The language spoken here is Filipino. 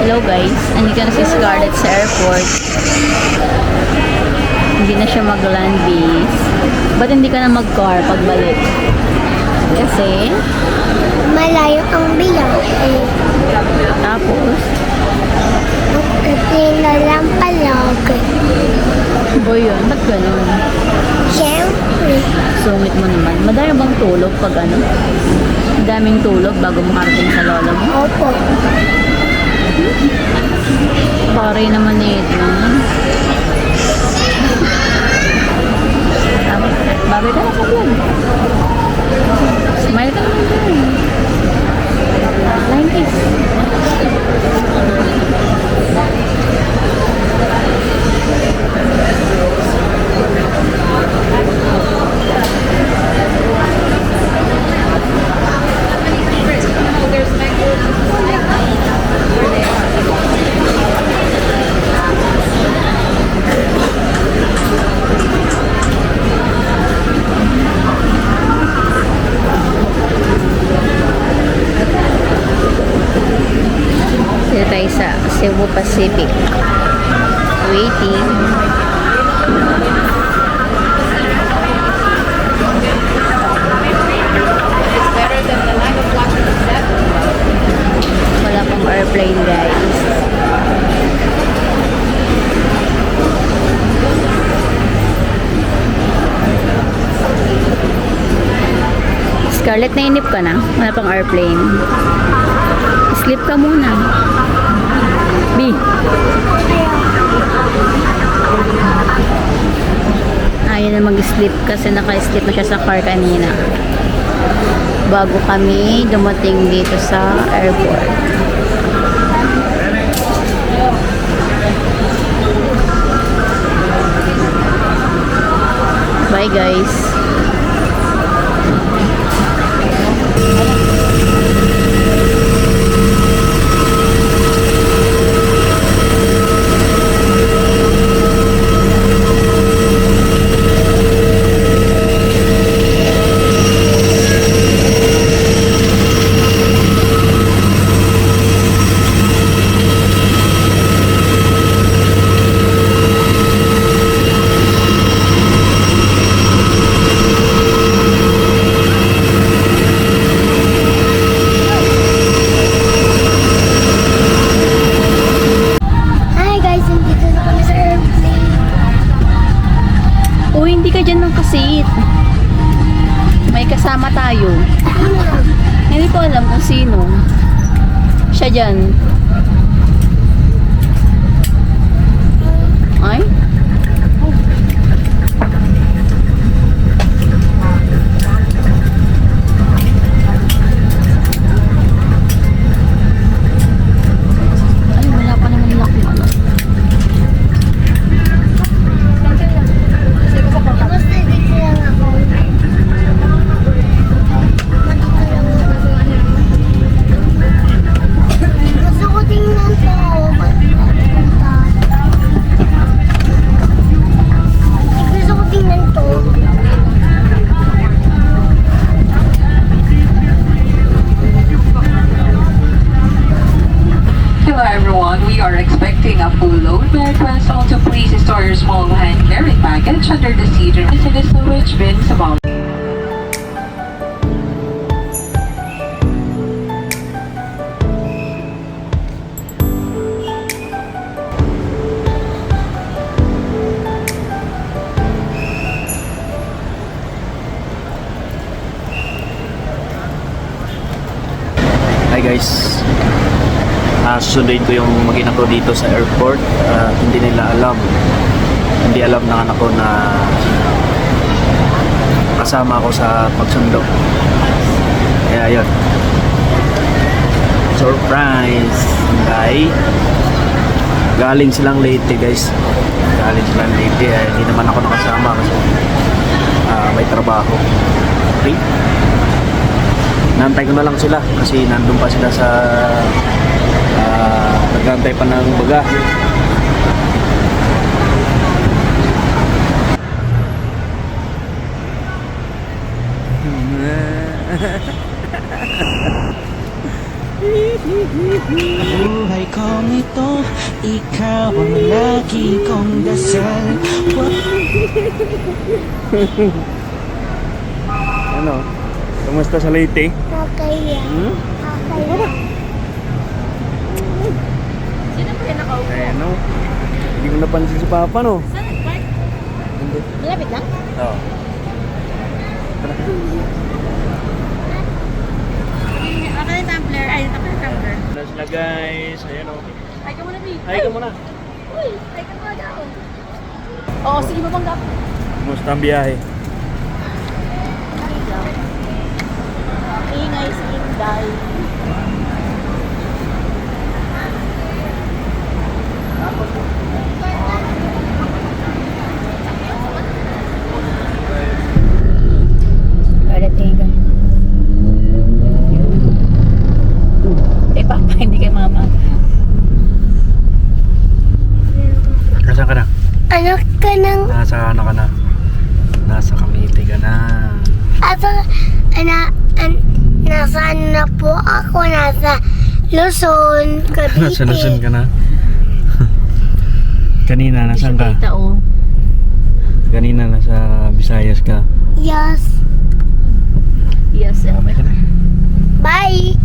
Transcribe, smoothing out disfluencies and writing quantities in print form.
Hello guys, andito na si Scarlett sa airport. Hindi na siya mag-land base. Ba't hindi ka na mag-car pagbalik? Kasi malayo ang biyahe. tapos Kasi na lang palagi. boy yun, ba't ganun? Siyempre. Sungit mo naman. Madami bang tulog pag ano? Daming tulog bago makarating sa lola mo? Opo. Pare naman ito. Bagay ka na sa vlog. Smile ka naman dyan. Line kiss. Dito tayo sa Cebu Pacific. Waiting. Wala pang airplane guys. Scarlett, nainip ka na? Wala pang airplane. Sleep ka muna. B. Ayaw na mag-sleep kasi naka-sleep na siya sa car kanina. Bago kami dumating dito sa airport. Bye guys. Hi guys, nandito na kami sa airplane. Uy, hindi ka dyan ng kasit. May kasama tayo. Hindi ko alam kung sino. Siya dyan. Ay? Ay, wala pa naman lock mo. Ano? Basta dito lang ako. Gusto ko tingnan to. Gusto ko tingnan to. Hello everyone, we are expecting a full load. We request all to please store your small hand carry package under the seat and visit the storage bins about. Hi guys, susunduin ko yung mag-ina ko dito sa airport. Hindi nila alam, hindi alam ng anak ko na kasama ako sa pagsundo. Kaya yun, surprise! Galing silang Leyte guys, galing silang Leyte. Hindi naman ako nakasama kasi may trabaho. Okay, nantay ko na lang sila kasi nandun pa sila sa nagantay pa ng bagahe. Buhay kong ito, ikaw ang lagi kong dasal. Ano? Kumusta sa Leyte? Okay yan. Hmm? Okay. Sino pa yung nakaupo? Ano? Hindi ko napansin si Papa, no? Saan nag-park? Hindi. Malapit lang? Oo. Ako yung tumbler. Ay, ako yung tumbler. Ano sila guys? Ayan o. Ay ka muna, B. Hi ka muna. Uy, ay ka muna daw. Oo, sige mabanggap. Kumusta ang biyahe? Ingay si Inday. Parating ka. Eh, Papa, hindi kay Mama. Nasaan ka na? Ano ka nang... Nasa ano ka na? Nasa Cavite ka na. Nasaan na po ako? Nasa Luzon, Cavite. Nasa Luzon ka na? Kanina, nasaan ka? Kita, oh. Kanina, nasa Visayas ka. Yes. Yes, Okay ka na? Bye.